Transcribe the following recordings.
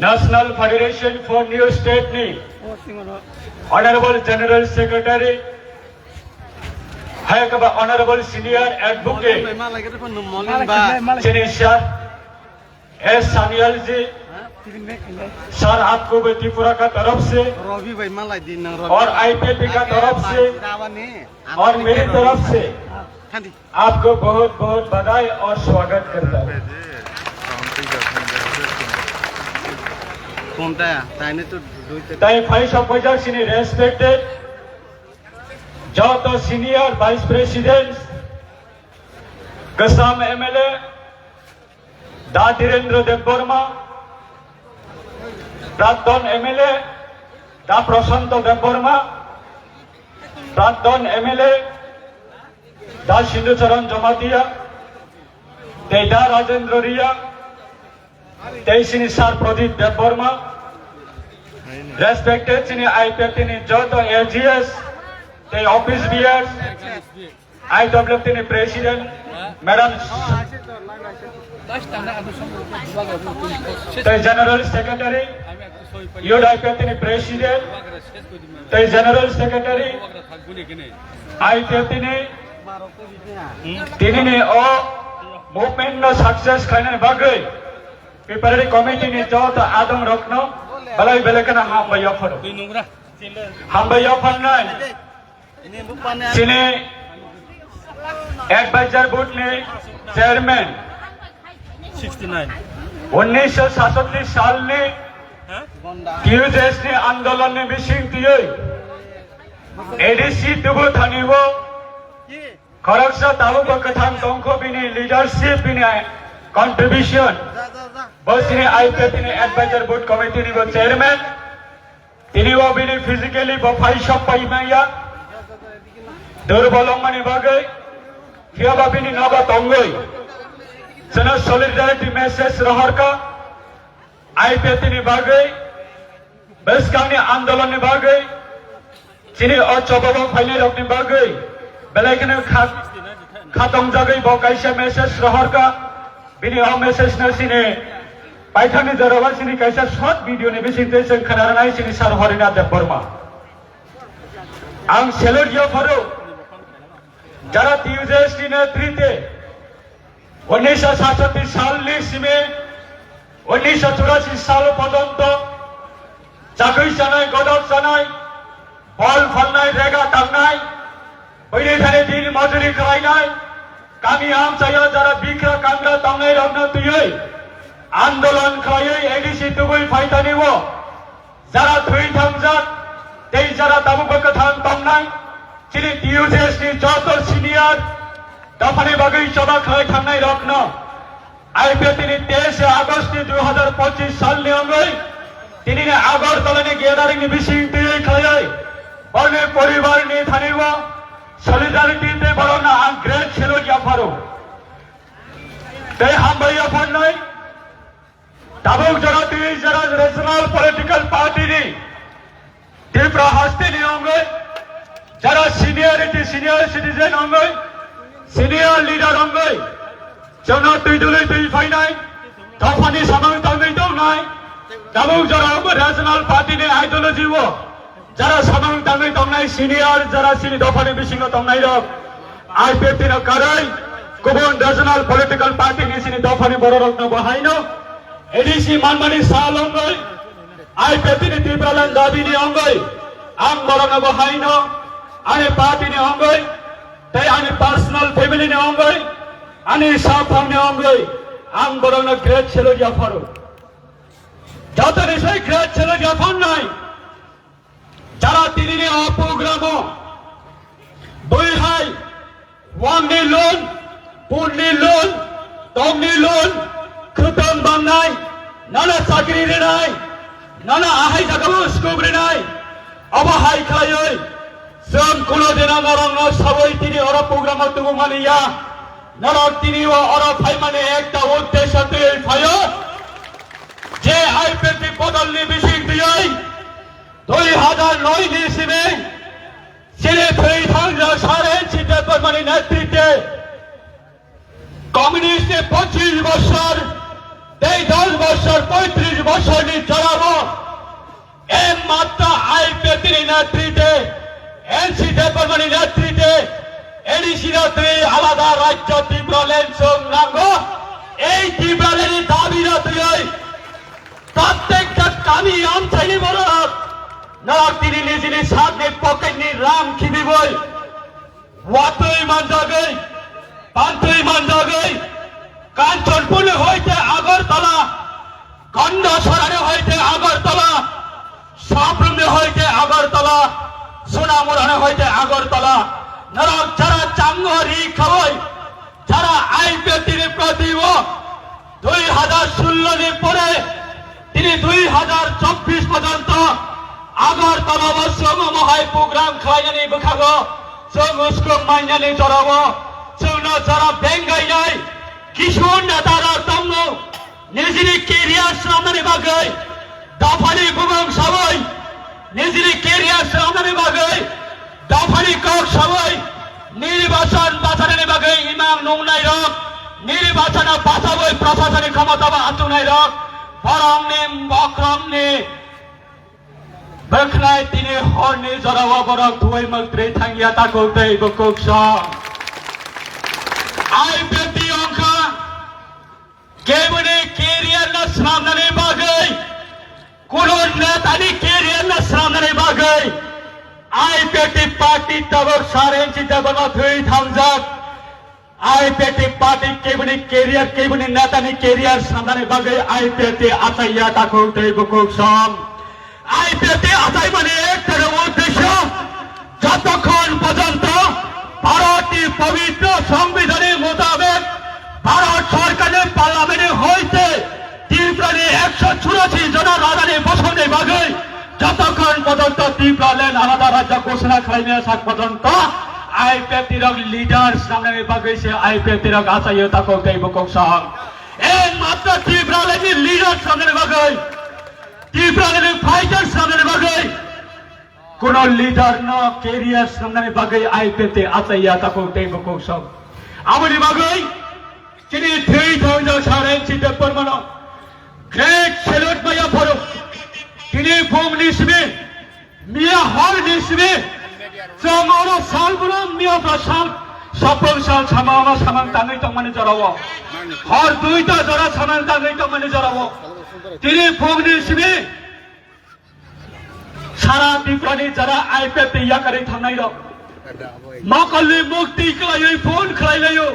National Federation for New State ni Honorable General Secretary Honorable Senior Advocate Sir S. Sanyal ji sir आपको भी त्रिपुरा का तरफ से और IPP का तरफ से और मेरी तरफ से आपको बहुत बहुत बधाई और स्वागत करता हूँ। Vice Officer sini respected Jota Senior Vice President Kasam MLA Da Dhirendra Debbarma Pradhan MLA Da Prashanto Debbarma Pradhan MLA Da Sindhucharan Jamatia Teda Rajendra Ria Sini Sar Pradip Debbarma Respected sini IPF ni Jota LGS the office bears IWF ni President Madam the General Secretary UIPF ni President the General Secretary IPF ni tini ni movement no success kaine bagai preparatory committee ni Jota Adam Rokno balai belakana hamba yafan nai sini advisor board ni chairman 69 1967 साल ने TUJS ने आंदोलन ने missing दिए ADC तुबु थानी वो खरगसा तालु बकथान तंको बिनी leadership बिनी contribution बस ini IPF ini advisor board committee ni वो chairman ini वो बिनी physically वो फाइल शॉप पाई में या दुर्बलों मनी बागे क्या बाबिनी नाबा तंगोई जना solidarity message रहर का IPF ini बागे बस कामने आंदोलन ने बागे sini चौबा फाइल लोग ने बागे बेलाइकने खातम जागे वो कैसे message रहर का बिनी message न sini पाइथानी जरावा sini कैसा short video ने बिसिंग तेज़ खनारनाई sini सार हरिना देवबर्मा आंग सेलर यो फरो जरा TUJS की नेतृत्व 1967 साल ने सिमे 1984 साल पर्यंत चाकरी चनाई गदर चनाई बल फलनाई रेगा टांगनाई पहले थाने दिन मजूरी कराइनाई कामी आम चाहिए जरा बिखरा कांगरा टांगनाई रखना तुये आंदोलन कराये ADC तुबुई फाइटानी वो जरा थुई थमजात तेई जरा ताबु बकथान टांगनाई Sini TUJS ni Jota Senior Dafani bagai coba khai thangnai rakna IPF ni 23 August ni 2025 साल ni angai tini ni Agartala ni gathering ni bising tiyai khlai bane poribar ni thaniwa solidarity te barona ang great chelo ya faro te hambaya phannai tabuk jara tui jara regional political party ni Tripura haste ni angai जरा seniority senior citizen होंगे senior leader होंगे जौना तुई फाइनाई तफानी समांग तंगई तो नाई Tabuk जरा रीजनल पार्टी ने आइडियोलॉजी वो जरा समांग तंगई तो नाई सीनियर जरा सीनी दफानी बिसिंग तो नाई रो IPF न कराई कुबन रीजनल पॉलिटिकल पार्टी ने सीनी दफानी बड़ो रखना बहाइनो ADC मानमानी साल होंगे IPF ने त्रिपुराland दाबी ने होंगे आम बड़ो न बहाइनो Ani party ni ongoy, tay ani personal family ni ongoy, ani safam ni ongoy, ang borong na great chelo jafaro. Jota ni say great chelo jafon nai. Jara tini ni programo, doi hai, wang ni loan, pun ni loan, tong ni loan, khutam bang nai, nana sakri ni nai, nana ahai jagamu scoop ni nai, aba hai khayoy. Sem kuno dina narang na saboi tini ora program tugu maniya narang tini wa ora phai mane ekta uddesho tui phayo je IPF bodalni bising diyai 2009 ni sime sine phei thangja sare chite par mane netritwe কমিউনিস্টে 25 বছর বছর 35 বছর নি চড়াবো একমাত্র আইপিএফটির নেতৃত্বে NC দেববর্মনের নেতৃত্বে ADC নেত্রী আলাদা রাজ্য ত্রিপুরা লেন সংগ্রাম এই ত্রিপুরা লেনের দাবি নেত্রী প্রত্যেকটা কামি আমচাইনি বড় নরক তিনি নিজের সামনে পকেটনি রাম খিবি বই ওয়াতই মানজাগৈ পান্তই মানজাগৈ কাঞ্চনপুর হইতে আগরতলা গন্ডাছড়ারে হইতে আগরতলা সাবরুমে হইতে আগরতলা সোনামুড়ানে হইতে আগরতলা নরক যারা চাঙ্গরি খাওয়াই যারা আইপিএফটির প্রতি 2016 পরে তিনি 2024 পর্যন্ত আগরতলা সঙ্গ মহাই প্রোগ্রাম খাইনানি বখাগো जों उसको मानिनानै जराबो जोंनो जरा बेंगायनाय किशोर नेतारा दङ निजिनि केरियार खालामनायनि बागै दाफानि गुबुं साबै निजिनि केरियार खालामनायनि बागै दाफानि कक साबै निर्वाचन बाचारनि बागै इमां नंनाय रक निर्वाचन बाचाबै प्रशासनिक क्षमता आतुनाय रक बरंनि बक्रमनि बखनाय तिनी हरनि जरावा बरक धुय मक्त्रै थांगिया ताको दै बकुक सं आइपिएफटी अंका केबने केरियार न सामनानै बागै कुनो नेतानि केरियार न सामनानै बागै आइपिएफटी पार्टी तबक सारेन्सि दबना धुय थांजाक आइपिएफटी पार्टी केबने केरियार केबने नेतानि केरियार सामनानै बागै आइपिएफटी आचाइया ताको दै बकुक सं आईपीएफटी आचाई माने एकटार उद्देश्य যতক্ষণ পর্যন্ত ভারতীয় পবিত্র সংবিধানের মোতাবেক ভারত সরকারের পার্লামেন্টে হইতে ত্রিপুরার 184 জন রাজানি বসনে বাগে যতক্ষণ পর্যন্ত ত্রিপুরা লেন আলাদা রাজ্য ঘোষণা খাইনে থাক পর্যন্ত আইপিএফটির লিডার সামনে বাগে সে আইপিএফটির আচাই তাকে দেব কৌশল এই মাত্র ত্রিপুরা লেনের লিডার সামনে বাগে ত্রিপুরা লেনের ফাইটার সামনে বাগে কোন লিডার ন কেরিয়ার সামনে বাগে আইপিএফটি আচাইয়া তাকে দেব কৌশল আমনি বাগে তিনি 3000 সারেন্সি দেববর্মন গ্রেট সেলুট মাইয়া ফরো তিনি ফোম নিসবে মিয়া হল নিসবে জমরো সালগুলো মিয়া প্রসাল সফল সাল সামাওয়া সামান তাঙ্গই তো মানে জড়াও হর দুইটা জড়া সামান তাঙ্গই তো মানে জড়াও তিনি ফোম নিসবে সারা ত্রিপুরানি যারা আইপিএফটি ইয়া করে থানাই র মাকলি মুক্তি খাই ফোন খাইলাयो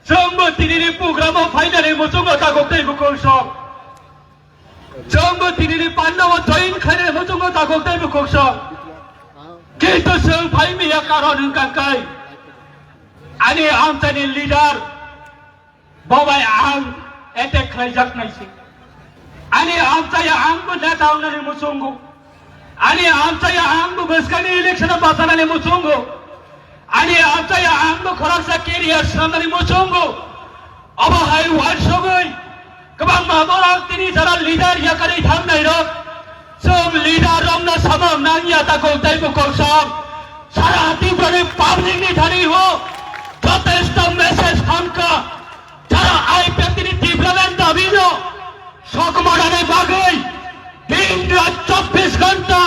जोंबो दिनैनि प्रग्रामाव फाइनालि मोजोंबो दागोगदै बुखौसब जोंबो दिनैनि पान्नाव जइन खायने मोजोंबो दागोगदै बुखौसब किन्तु जों फाइमिया कारन हंकांकाय आनि आमचानि लिडार बाबाय आं एटेक खालायजाकनायसै आनि आमचाया आंबो नेता होननानै मोजोंगौ आनि आमचाया आंबो बोसकानि इलेक्सनाव बाजानानै मोजोंगौ आनि आमचाया आंबो खरासा केरियार सामनानै मोजोंगौ अबहाय वानसगै गोबां माबाराव दिनै जारा लिडार याकारै थांनाय रक जों लिडार रंना सामाव नांगिया ताखौ दैबुखौसब सारा ত্রিপুরাनि पाब्लिकनि थारै हो যথেষ্ট মেসেজ थांका যারা आईपीएफटी ত্রিপুরালেন दाबिनो सकमानानै बागै दिन रात 24 घंटा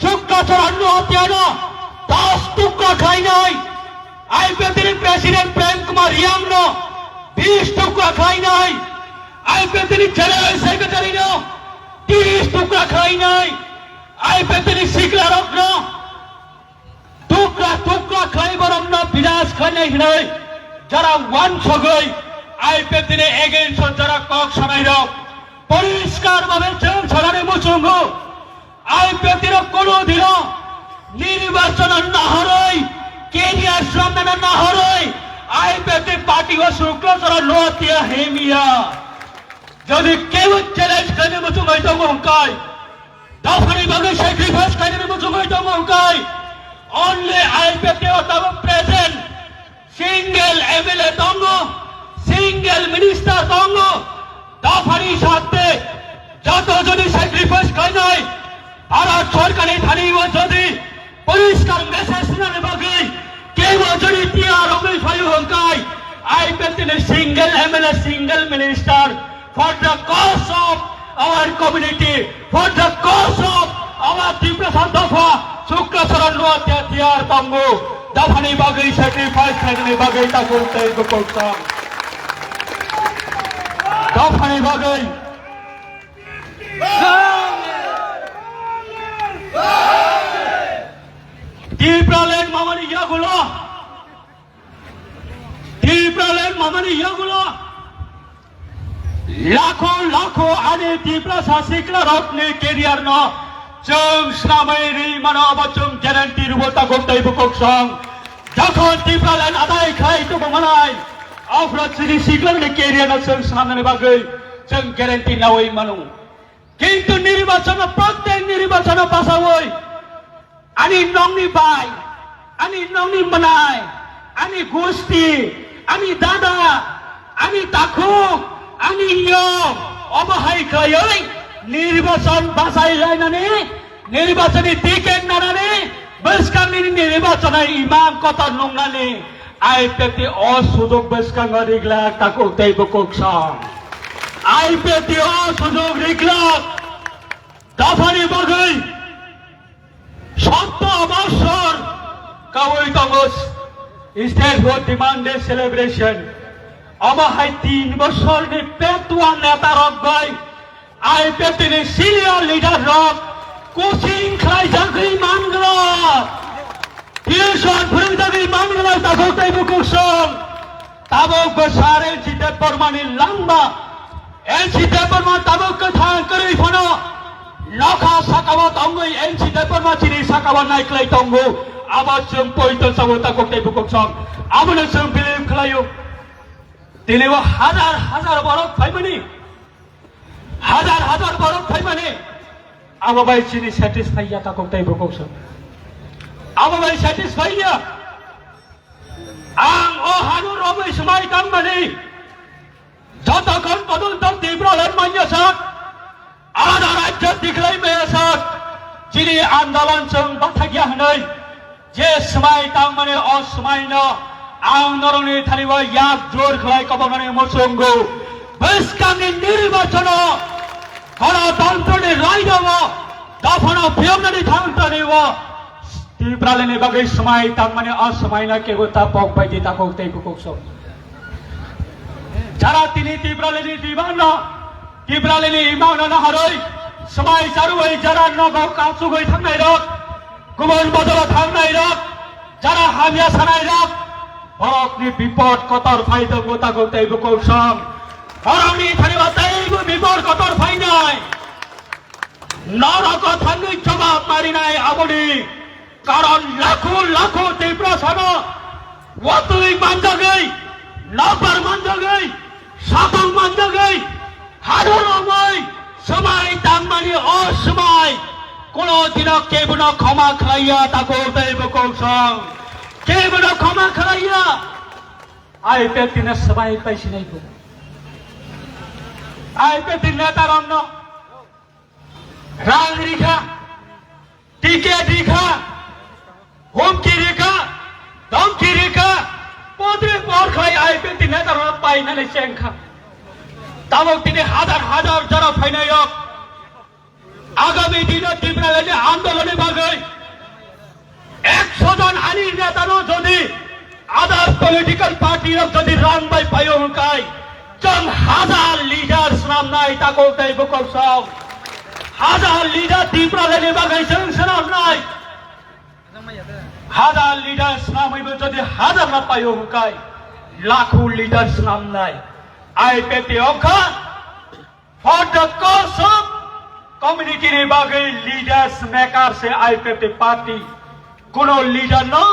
शुक्राचार्य हत्यानो 10 टुकड़ा खाइनाय आईपीएफटी प्रेसिडेंट प्रेम कुमार रियांगनो 20 टुकड़ा खाइनाय आईपीएफटी जनरल सेक्रेटारी नो 30 टुकड़ा खाइनाय आईपीएफटी सिक्लारकनो टुकड़ा खाइबरमनो विनाश खाइनाय हिनाय যারা वानसगै आईपीएफटी एगेन्स्ट যারা কক সানাইর পরিষ্কার ভাবে জেল ছাড়ারে মুচুঙ্গো আইপিএফটির কোনোদিন নির্বাচন না হরই কেরিয়ার সামনে না হরই আইপিএফটি পার্টি ও শুক্লচর লোতিয়া হেমিয়া যদি কেউ চ্যালেঞ্জ করে মুচুঙ্গই তো মহকাই দাফানি ভাবে স্যাক্রিফাইস করে মুচুঙ্গই তো মহকাই অনলি আইপিএফটি অতব প্রেজেন্ট সিঙ্গেল এমএলএ দঙ্গ সিঙ্গেল মিনিস্টার দঙ্গ দাফানি সাথে যত যদি স্যাক্রিফাইস করে নাই ভারত সরকারের থানিব যদি পরিষ্কার মেসেজ শুনানে বাকি কেউ যদি টিআর অমৃত ফাইল হংকাই IPFT single MLA single minister for the cause of our community, for the cause of our Tripura Santofa, Sukrasaran Luatia Tiar Tango, Dafani Bagai sacrifice Nagani Bagai Takulta Bukoksa. Dafani Bagai. Tripura Land Mamani Yagula. Tripura Land Mamani Yagula. लाखों लाखों आने तीव्र शासिकला रखने career न जों स्नामायरी मानव जों guarantee रुबता गंताय बुकसं जखन तीव्र लाइन आदाय खाय तो बमनाय अफ्राद सिरि सिगलानि केरियर न जों स्नामनानै बागै जों गेरेन्टी नावै मानु किन्तु निर्वाचन प्रत्येक निर्वाचन पासावै आनि नंनि बाय आनि नंनि मनाय आनि गोष्ठी आनि दादा आनि दाखु आनि नियम अबहाय खायै निर्वाचन बासायलायनानै निर्वाचननि टिकेट नानानै बोसखांनि निर्वाचनाय इमान कथा नंनानै आइपेति असुजुग बोसखांगा रिग्ला ताको तैबो कोक्सा आइपेति असुजुग रिग्ला दाफानि बागै 17 বছর कावै तंगस स्टेट फर डिमांड सेलिब्रेशन अबहाय 3 বছরनि पेटुआ नेता रगबाय आइपेटिनि सिनियर लिडार रग कोचिं खालायजाखै मानग्रा टिउसन फोरोंजाखै मानग्रा ताखौथाय बुकुसं ताबक बोसार एनसिटे बर्मानि लांबा एनसिटे बर्मा ताबक गोथां करै फनो लखा साकावा तंगै एनसिटे बर्मा चिनि साकावा नायख्लाय तंगौ आबाद जों पयतन सावो ताखौथाय बुकुसं आबनो जों बिलिभ खालायो दिनै हाजार हाजार बरफ फाइमानि हजार हजार बरफ फाइमानि आबाबाय चिनि सेटिसफाइ या ताखौथाय बुकुसं आबाबाय सेटिसफाइ या आं अ हानु रबै समाय तांमानि जतखन पदन्त तीव्र लाइनमान्यसाक आधा राज्य दिख्लाय मेयासाक चिनि आन्दोलन जों बाथागिया हनै जे समाय तांमानि अ समायनो आं नरनि थालिबा याक जोर खालाय कबानानै मोसंगौ बोसखांनि निर्वाचन गणतन्त्रनि रायदङ दाफानाव फियमनानै थांथानैव तीव्रालेनि बागै समाय तांमानि असमायना केबोता पक बायदि ताखौ तैबुकसं যারা তিনি तीव्रालेनि दिबान तीव्रालेनि इमावना नाहारै समाय जारुयै যারা नगाव कासुगै थांनाय रक गुबुन बदलाव थांनाय रक যারা हामिया सानाय रक बरकनि विपद कतर फाइदों गोताखौ तैबुकसं बरकनि थानिबा तैबो विपद कतर फाइनाय नरक थांगै जवाब मारिनाय आबनि कारण लाखो लाखो तीव्र सान वतुई मानजागै नबर मानजागै साबं मानजागै हादरमै समाय तांमानि असमाय कोनो दिन केबन क्षमा खालाया ताको तैबुकसं केबन क्षमा खालाया आइपेटिन समाय पाइसिनायखौ आइपेटिन नेतारन्न रां रिखा टिकेट रिखा हुमकी रिखा धमकी रिखा पदे बरखाय आइपेटिन नेतारन्न पाइनानै चेंखा ताबक दिनै हाजार हाजार जारा फाइनाय आगामी दिनाव तीव्रालेनि आन्दोलननि बागै 100 জন आनि नेतानो जदि आदार पलिटिकल पार्टी जदि रांबाय पायो हुनकाय जों हाजार लिडार्स नामनाय ताखौ तैबुकसं हाजार लिडार तीव्रालेनि बागै जों सोनारनाय हाजार लिडार्स नामैबो जदि हाजार ना पायो हुनकाय लाखो लिडार्स नामनाय आइपेटि अंखा for the cause of community ने बागै लीडर्स मेकर से आइपेटि पार्टी कोनो लीडर न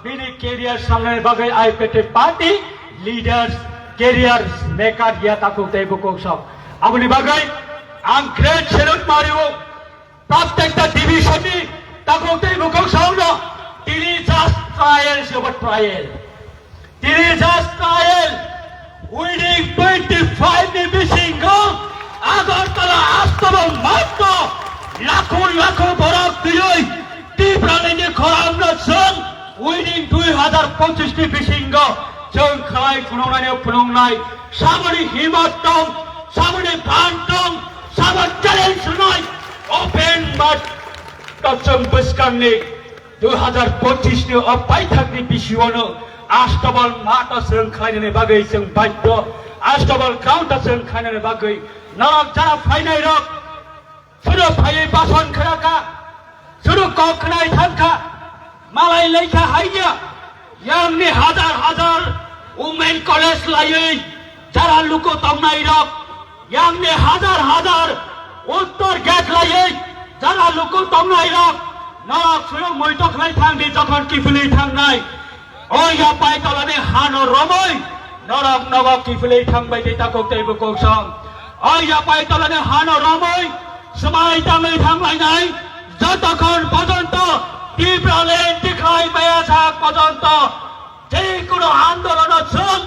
बिनि केरियर सामने बागै आइपेटि पार्टी लीडर्स केरियर मेकर या ताको तैबुकसं आबनि बागै आं ग्रेट सेल्यूट मारियो प्रत्येकटा डिविजननि ताको तैबुकसं न तिनि जास्ट ट्रायल जोबोद ट्रायल तिनि जास्ट ट्रायल उइडिं 25 नि बिसिंगौ आगरतला आस्तव मात्र लाखो लाखो बरफ दियै तीव्रालेनि खरांनो जों उइडिं 2025 नि बिसिंगौ जों खालाय फुनांनाय सामनि हिम्मत दं সামনে Bantung, sama challenge sunai, open mat, kapsam buskan ni, 2025 ni opai thak ni bisiwano, astabal mata seng khaina ni bagai seng baito, astabal counter seng khaina ni bagai, narak jara final rock, suruh phai pason kharaka, suruh kok khnai thanka, malai leikha haiya, yang ni hazar women college layai, jara luko tamnai rock, yang ni hazar uttor gate layai, jara luko tamnai rock, narak suruh moitok lai thang di jokhon kifuli thang nai, oh ya pai tolane hano romoi, narak naga kifuli thang bai dita kok tei bukok song, oh ya pai tolane hano romoi, semai tangai thang lai nai, যতক্ষণ পর্যন্ত তীব্র lane দেখাই পাওয়া থাক পর্যন্ত যে কোনো আন্দোলন চল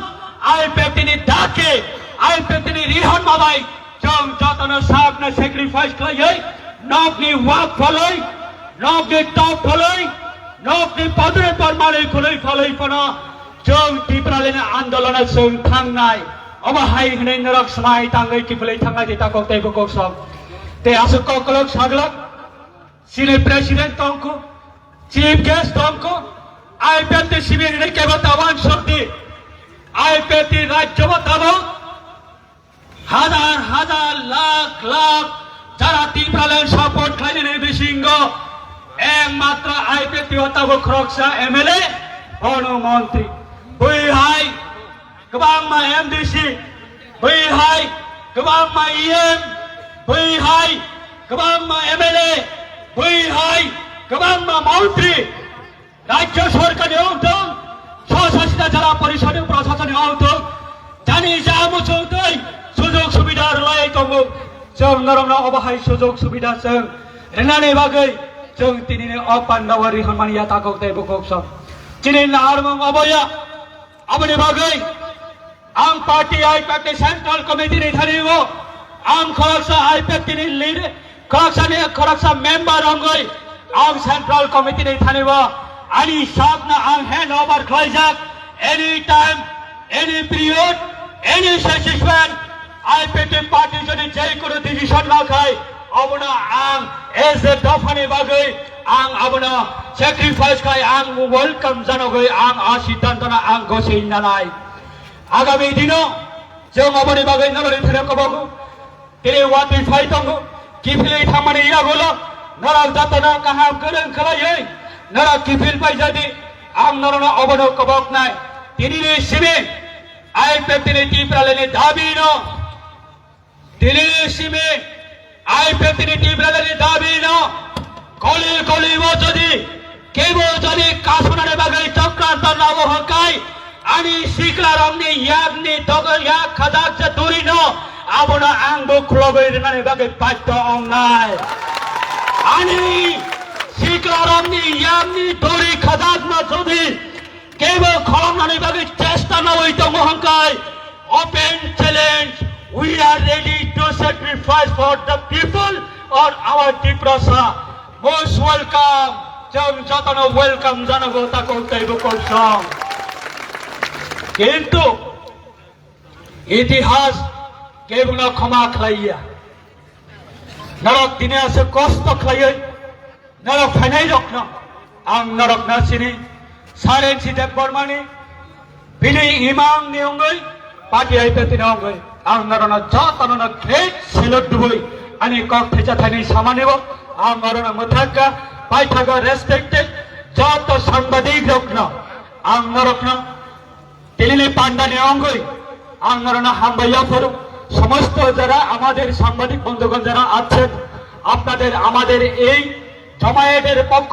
আইপিএফটিনি ডাকে আইপিএফটিনি রিহন মাবাই जों যতন সাবনা স্যাক্রিফাইস খাই নকনি ওয়াক ফলাই নকনি টপ ফলাই নকনি পদরে পরমালে খুলাই ফলাই পনা जों তীব্র লেন আন্দোলন जों থাংনাই অবহাই হনে নরক সমাই তাঙ্গৈ কিফলাই থাঙ্গাই দিতা কক্তাই বকক সব তে আসক কলক সাগলক Sini Presiden tongko, Chief Guest tongko, IPFT Sibir ini kebatawan shakti, IPFT Rajya Batavo, hazar lakh, jara tipralen support kali ini bisinggo, matra IPFT Batavo Kroksa MLA, Bono Menteri, bui hai, kebang ma MDC, bui hai, kebang ma IM, bui hai, kebang ma MLA, bui hai, kebang ma mantri, রাজ্য সরকারে অন্তর, স্বশাসিত জেলা পরিষদের প্রশাসনে অন্তর, জানি যা মুচৌতই সুযোগ সুবিধার লাই তঙ্গু, जों नरमना अबहाय सुযোগ सुबिदा जों रेनानि बागै जों दिनैनि अपान्दावारि हमानिया ताकौ तै बकौ सब दिनै नारमं अबया आबनि बागै आं पार्टी आइपिएफटी सेन्ट्रल कमिटि नि थानिगो आं खरसा आइपिएफटी नि लिड खरसा मेम्बर अंगै आं सेन्ट्रल कमिटि नि थानिगो ani sakna ang hand over klaijak any time any period any situation IPFT party jodi jai kono decision na khai abona ang as a dafani bagai ang abona sacrifice khai ang welcome janogoi ang asitantana ang gosei nanai agami dino जों aboni bagai nalori thare kobago tire wati phai tongo kifilei thamani iragolo naral jatana kaham gereng khalai nara kifil pai jadi ang narana obano kobok nai tinini sime IPFT ni tipraleni dabino tinini sime IPFT ni tipraleni dabino koli wo jodi kebo jodi kasonare bagai chokrantar na hokai ani sikla ramni yagni togal yak khadak je durino abona angbo khulogoi renani bagai patto ong nai ani Siklaramni yamni dori khadat na jodi kebo kholomnani bagi chesta na hoi tongo hangkai open challenge we are ready to sacrifice for the people or our Tiprasa most welcome जों जतनो welcome janago tako taibo kolsam kintu ইতিহাস kebo na khama khlaiya narak dine ase kosto khlaiya Narok fanai rokna, ang narok na sini, saren si Deb Bormani, bini imang ni ongoy, pati IPFT na ongoy, ang narona jatano na great silot duboy, ani kok theja thani samanibo, ang narona muthaka, paithaga respected, jato sangbadik rokna, ang narok na, tilili panda ni ongoy, ang narona hambaya foru, সমস্ত যারা আমাদের সাংবাদিক বন্ধুগণ যারা আছেন আপনাদের আমাদের এই জমায়েতের পক্ষ